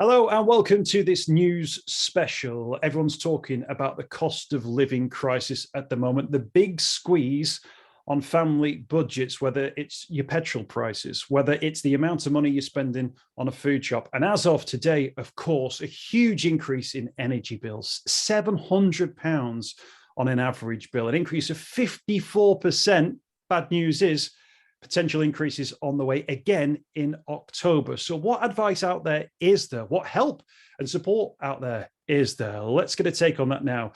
Hello and welcome to this news special. Everyone's talking about the cost of living crisis at the moment, the big squeeze on family budgets, whether it's your petrol prices, whether it's the amount of money you're spending on a food shop. And as of today, of course, a huge increase in energy bills, £700 on an average bill, an increase of 54%. Bad news is potential increases on the way again in October. So what advice out there is there? What help and support out there is there? Let's get a take on that now.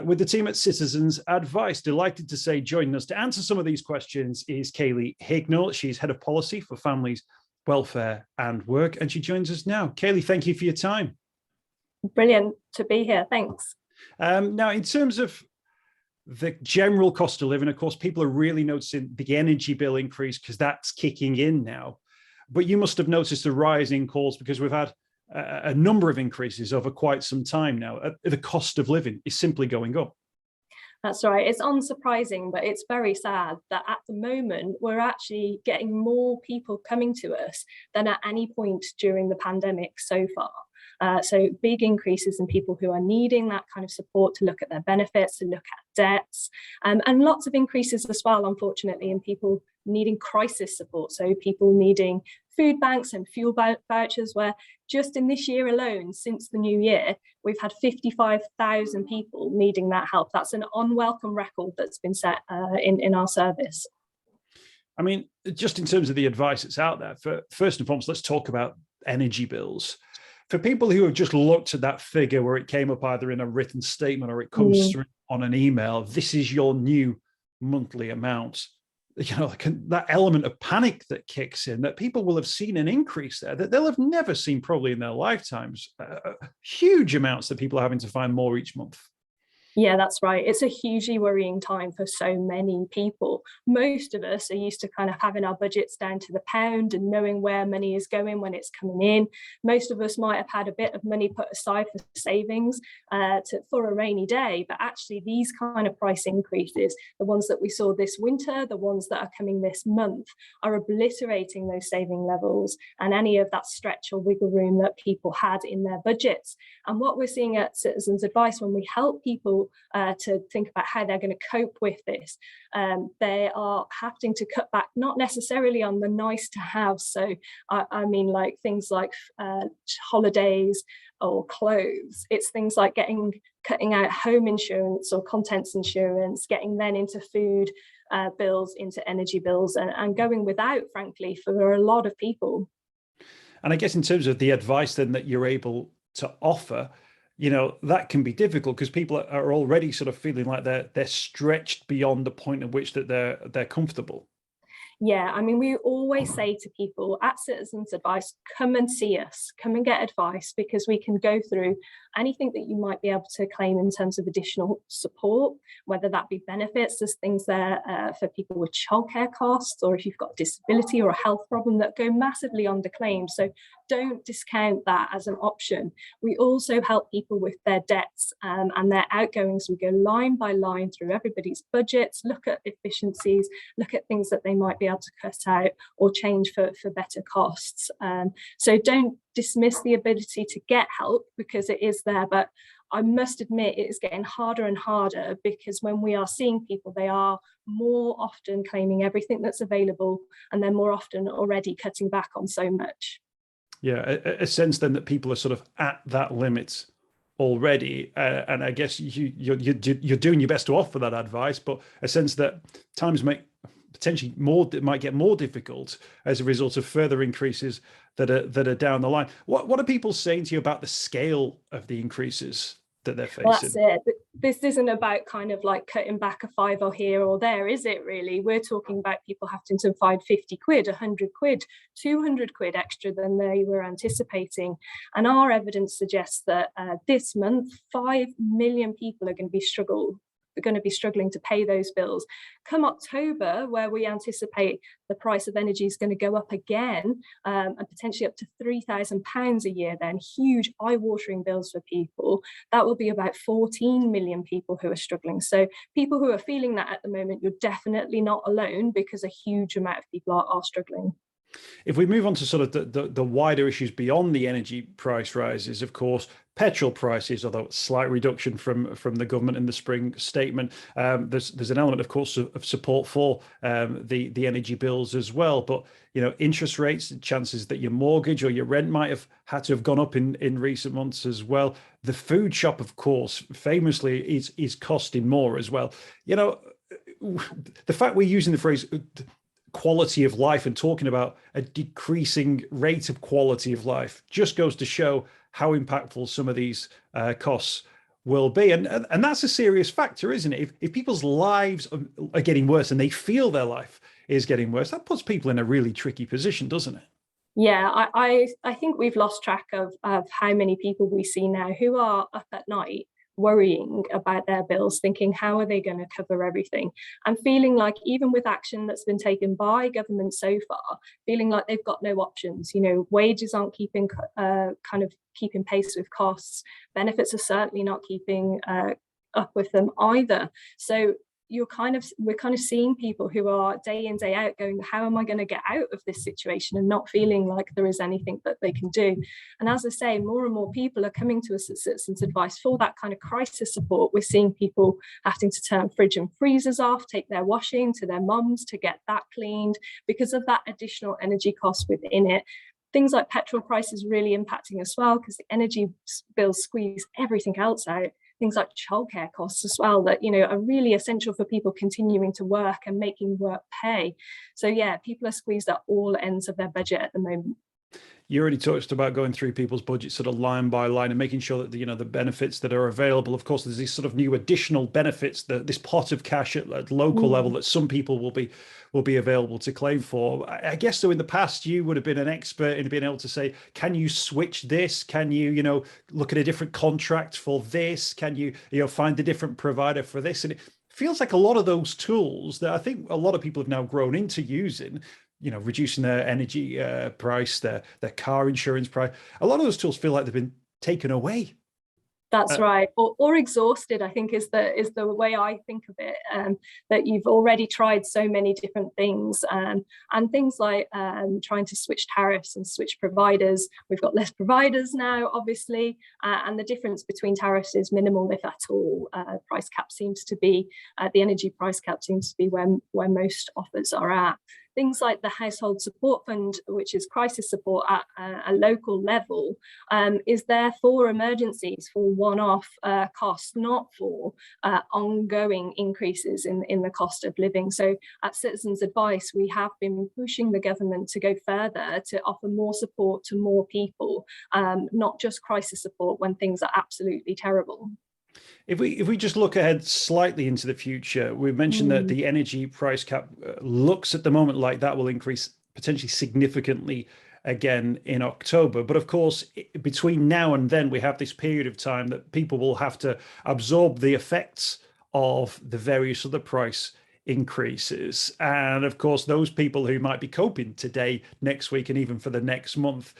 With the team at Citizens Advice, delighted to say joining us to answer some of these questions is Kaylee Hignall. She's Head of Policy for Families, Welfare and Work, and she joins us now. Kaylee, thank you for your time. Brilliant to be here, thanks. Now, in terms of the general cost of living, of course, people are really noticing the energy bill increase because that's kicking in now. But you must have noticed a rise in calls because we've had a number of increases over quite some time now. The cost of living is simply going up. That's right. It's unsurprising, but it's very sad that at the moment we're actually getting more people coming to us than at any point during the pandemic so far. So big increases in people who are needing that kind of support to look at their benefits, to look at debts, and lots of increases as well, unfortunately, in people needing crisis support. So people needing food banks and fuel vouchers, where just in this year alone, since the new year, we've had 55,000 people needing that help. That's an unwelcome record that's been set in our service. I mean, just in terms of the advice that's out there, first and foremost, let's talk about energy bills. For people who have just looked at that figure where it came up either in a written statement or it comes through on an email, this is your new monthly amount. You know, that element of panic that kicks in, that people will have seen an increase there that they'll have never seen probably in their lifetimes. Huge amounts that people are having to find more each month. Yeah, that's right. It's a hugely worrying time for so many people. Most of us are used to kind of having our budgets down to the pound and knowing where money is going when it's coming in. Most of us might have had a bit of money put aside for savings for a rainy day, but actually these kind of price increases, the ones that we saw this winter, the ones that are coming this month, are obliterating those saving levels and any of that stretch or wiggle room that people had in their budgets. And what we're seeing at Citizens Advice, when we help people to think about how they're going to cope with this, they are having to cut back, not necessarily on the nice to have. So I mean, like things like holidays or clothes. It's things like cutting out home insurance or contents insurance, getting then into food bills, into energy bills, and going without, frankly, for a lot of people. And I guess in terms of the advice then that you're able to offer, you know, that can be difficult because people are already sort of feeling like they're stretched beyond the point at which that they're comfortable. Yeah, I mean, we always say to people at Citizens Advice, come and see us, come and get advice, because we can go through anything that you might be able to claim in terms of additional support, whether that be benefits. There's things there for people with childcare costs, or if you've got a disability or a health problem that go massively under claim. So don't discount that as an option. We also help people with their debts and their outgoings. We go line by line through everybody's budgets, look at efficiencies, look at things that they might be able to cut out or change for better costs. So don't dismiss the ability to get help, because it is there, but I must admit it is getting harder and harder, because when we are seeing people, they are more often claiming everything that's available, and they're more often already cutting back on so much. Yeah, a sense then that people are sort of at that limit already, and I guess you're doing your best to offer that advice, but a sense that times might get more difficult as a result of further increases that are down the line. What are people saying to you about the scale of the increases that they're facing? Well, that's it. This isn't about kind of like cutting back a £5 here or there, is it really? We're talking about people having to find 50 quid, 100 quid, 200 quid extra than they were anticipating. And our evidence suggests that this month, 5 million people are going to be struggling to pay those bills. Come October, where we anticipate the price of energy is going to go up again, and potentially up to £3,000 a year, then huge eye-watering bills for people. That will be about 14 million people who are struggling. So people who are feeling that at the moment, you're definitely not alone, because a huge amount of people are struggling. If we move on to sort of the wider issues beyond the energy price rises, of course, petrol prices, although it's a slight reduction from the government in the spring statement, there's an element, of course, of support for the energy bills as well. But interest rates, chances that your mortgage or your rent might have had to have gone up in recent months as well. The food shop, of course, famously is costing more as well. The fact we're using the phrase quality of life and talking about a decreasing rate of quality of life just goes to show how impactful some of these costs will be. And that's a serious factor, isn't it? If people's lives are getting worse and they feel their life is getting worse, that puts people in a really tricky position, doesn't it? Yeah, I think we've lost track of how many people we see now who are up at night worrying about their bills, thinking how are they going to cover everything, and feeling like even with action that's been taken by government so far, feeling like they've got no options. Wages aren't keeping keeping pace with costs. Benefits are certainly not keeping up with them either. So we're kind of seeing people who are day in, day out going, how am I going to get out of this situation, and not feeling like there is anything that they can do. And as I say, more and more people are coming to us at Citizens Advice for that kind of crisis support. We're seeing people having to turn fridge and freezers off, take their washing to their mums to get that cleaned because of that additional energy cost within it. Things like petrol prices really impacting as well, because the energy bills squeeze everything else out. Things like childcare costs as well that are really essential for people continuing to work and making work pay. So yeah, people are squeezed at all ends of their budget at the moment. You already touched about going through people's budgets sort of line by line and making sure that the benefits that are available. Of course, there's these sort of new additional benefits, this pot of cash at local level that some people will be available to claim for. I guess so. In the past, you would have been an expert in being able to say, can you switch this? Can you look at a different contract for this? Can you find a different provider for this? And it feels like a lot of those tools that I think a lot of people have now grown into using, reducing their energy price, their car insurance price. A lot of those tools feel like they've been taken away. That's right, or exhausted, I think is the way I think of it. That you've already tried so many different things, and things like trying to switch tariffs and switch providers. We've got less providers now, obviously, and the difference between tariffs is minimal, if at all. Price cap seems to be the energy price cap seems to be where most offers are at. Things like the Household Support Fund, which is crisis support at a local level, is there for emergencies, for one-off costs, not for ongoing increases in the cost of living. So at Citizens Advice, we have been pushing the government to go further, to offer more support to more people, not just crisis support when things are absolutely terrible. If we just look ahead slightly into the future, we mentioned that the energy price cap looks at the moment like that will increase potentially significantly again in October. But of course, between now and then, we have this period of time that people will have to absorb the effects of the various other price increases. And of course, those people who might be coping today, next week, and even for the next month,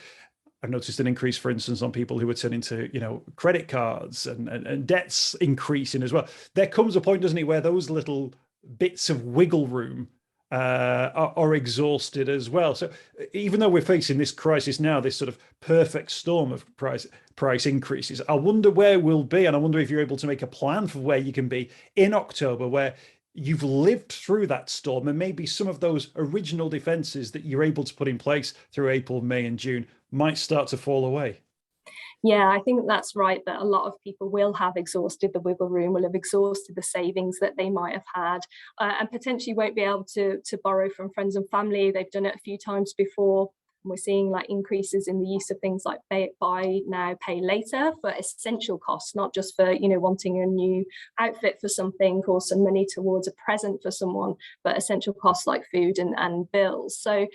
I've noticed an increase, for instance, on people who are turning to, credit cards and debts increasing as well. There comes a point, doesn't it, where those little bits of wiggle room are exhausted as well. So even though we're facing this crisis now, this sort of perfect storm of price increases, I wonder where we'll be. And I wonder if you're able to make a plan for where you can be in October, where you've lived through that storm and maybe some of those original defenses that you're able to put in place through April, May and June might start to fall away. Yeah, I think that's right, that a lot of people will have exhausted the wiggle room, will have exhausted the savings that they might have had, and potentially won't be able to borrow from friends and family. They've done it a few times before. We're seeing like increases in the use of things like buy now, pay later for essential costs, not just for, wanting a new outfit for something or some money towards a present for someone, but essential costs like food and bills. So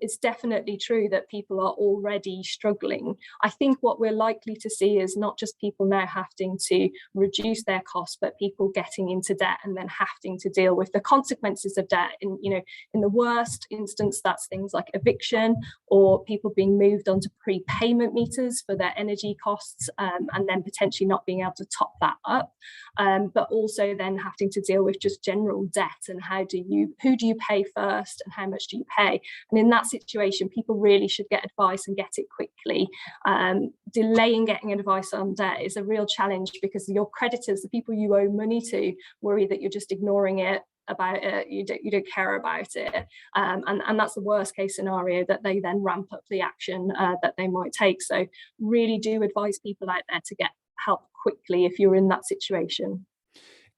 it's definitely true that people are already struggling. I think what we're likely to see is not just people now having to reduce their costs, but people getting into debt and then having to deal with the consequences of debt. In the worst instance, that's things like eviction. or people being moved onto prepayment meters for their energy costs, and then potentially not being able to top that up, but also then having to deal with just general debt and who do you pay first and how much do you pay. And in that situation, people really should get advice and get it quickly. Delaying getting advice on debt is a real challenge because your creditors, the people you owe money to, worry that you're just ignoring it, about it, you don't care about it, and that's the worst case scenario, that they then ramp up the action that they might take. So really do advise people out there to get help quickly if you're in that situation.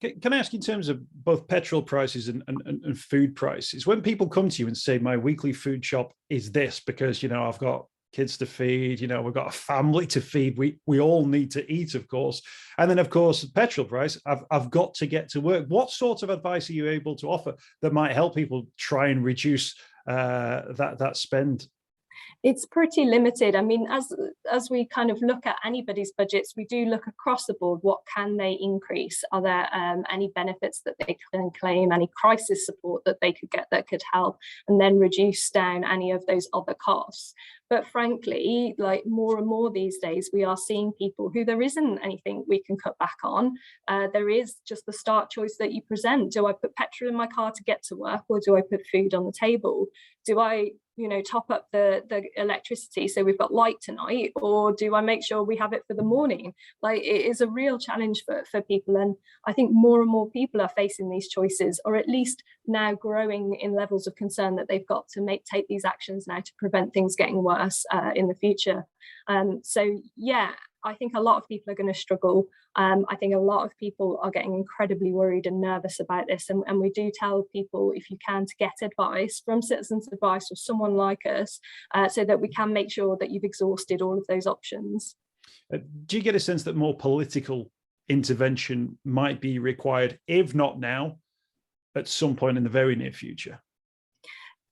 Can I ask, in terms of both petrol prices and food prices, when people come to you and say, my weekly food shop is this because, you know, I've got kids to feed, you know, we've got a family to feed, we all need to eat, of course, and then of course petrol price, I've got to get to work, what sort of advice are you able to offer that might help people try and reduce that spend? It's pretty limited. I mean, as we kind of look at anybody's budgets, we do look across the board. What can they increase? Are there any benefits that they can claim, any crisis support that they could get that could help, and then reduce down any of those other costs? But frankly, like more and more these days, we are seeing people who there isn't anything we can cut back on. There is just the start choice that you present. Do I put petrol in my car to get to work, or do I put food on the table? Do I, you know, top up the electricity so we've got light tonight, or do I make sure we have it for the morning? Like, it is a real challenge for people, and I think more and more people are facing these choices, or at least now growing in levels of concern that they've got to take these actions now to prevent things getting worse in the future. So yeah, I think a lot of people are going to struggle. I think a lot of people are getting incredibly worried and nervous about this. And we do tell people, if you can, to get advice from Citizens Advice or someone like us, so that we can make sure that you've exhausted all of those options. Do you get a sense that more political intervention might be required, if not now, at some point in the very near future?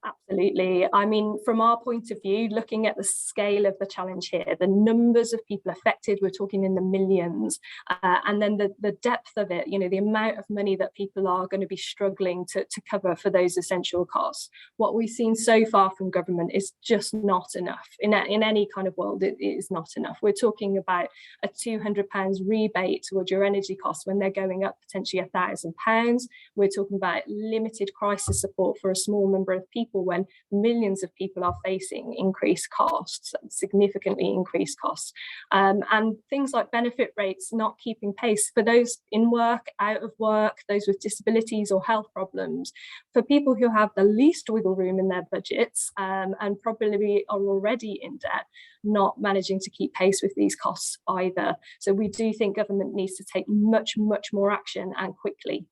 Absolutely. I mean, from our point of view, looking at the scale of the challenge here, the numbers of people affected, we're talking in the millions, and then the depth of it, you know, the amount of money that people are going to be struggling to cover for those essential costs. What we've seen so far from government is just not enough. In any kind of world, it is not enough. We're talking about a £200 rebate towards your energy costs when they're going up potentially £1,000. We're talking about limited crisis support for a small number of people when millions of people are facing increased costs, significantly increased costs, and things like benefit rates not keeping pace for those in work, out of work, those with disabilities or health problems, for people who have the least wiggle room in their budgets, and probably are already in debt, not managing to keep pace with these costs either. So we do think government needs to take much more action, and quickly.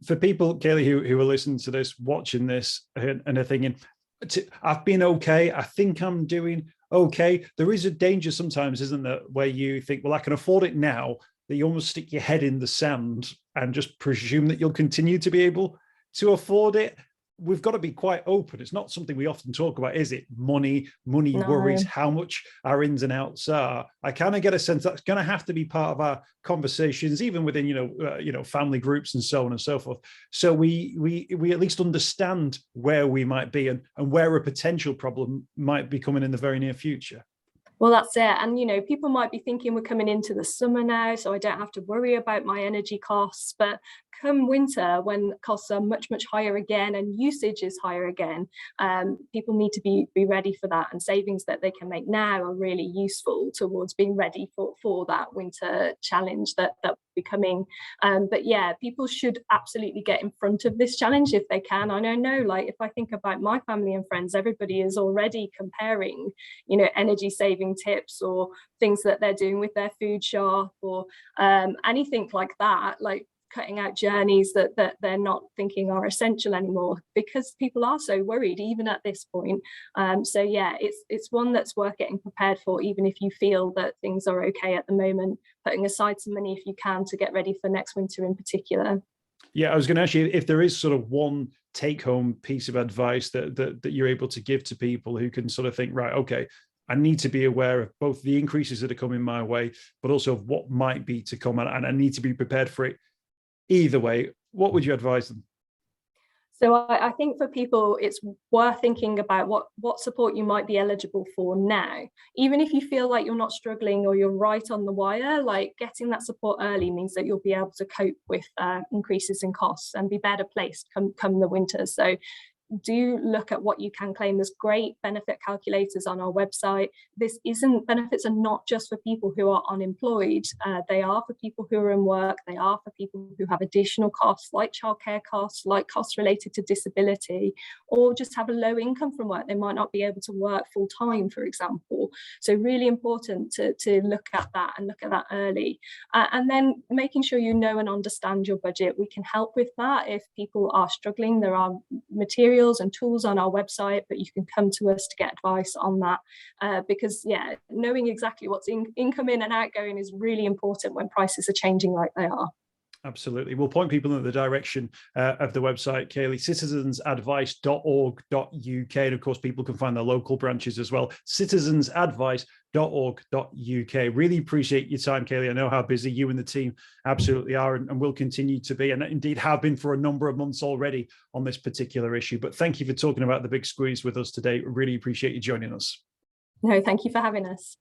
For people, Kaylee, who are listening to this, watching this, and are thinking, I've been okay, I think I'm doing okay. There is a danger sometimes, isn't there, where you think, well, I can afford it now, that you almost stick your head in the sand and just presume that you'll continue to be able to afford it. We've got to be quite open. It's not something we often talk about, is it? Money no. Worries, how much our ins and outs are. I kind of get a sense that's going to have to be part of our conversations, even within, family groups and so on and so forth. So we at least understand where we might be and where a potential problem might be coming in the very near future. Well, that's it. And, you know, people might be thinking we're coming into the summer now, so I don't have to worry about my energy costs. But come winter, when costs are much higher again and usage is higher again, people need to be ready for that. And savings that they can make now are really useful towards being ready for that winter challenge that will be coming. But yeah, people should absolutely get in front of this challenge if they can. I know, like, if I think about my family and friends, everybody is already comparing, you know, energy saving tips or things that they're doing with their food shop, or anything like that, like cutting out journeys that they're not thinking are essential anymore, because people are so worried even at this point. So yeah, it's one that's worth getting prepared for, even if you feel that things are okay at the moment, putting aside some money if you can to get ready for next winter in particular. Yeah, I was going to ask you if there is sort of one take-home piece of advice that you're able to give to people who can sort of think, right, okay, I need to be aware of both the increases that are coming my way, but also of what might be to come, and I need to be prepared for it either way. What would you advise them? So I think for people, it's worth thinking about what support you might be eligible for now. Even if you feel like you're not struggling or you're right on the wire, like getting that support early means that you'll be able to cope with increases in costs and be better placed come the winter. So do look at what you can claim. There's great benefit calculators on our website. Benefits are not just for people who are unemployed. They are for people who are in work. They are for people who have additional costs like childcare costs, like costs related to disability, or just have a low income from work. They might not be able to work full time, for example. So really important to look at that and look at that early. And then making sure you know and understand your budget. We can help with that if people are struggling. There are materials and tools on our website, but you can come to us to get advice on that, because knowing exactly what's incoming and outgoing is really important when prices are changing like they are. Absolutely. We'll point people in the direction of the website, Kaylee, citizensadvice.org.uk. And of course, people can find their local branches as well, citizensadvice.org.uk. Really appreciate your time, Kaylee. I know how busy you and the team absolutely are and will continue to be, and indeed have been for a number of months already on this particular issue. But thank you for talking about the big squeeze with us today. Really appreciate you joining us. No, thank you for having us.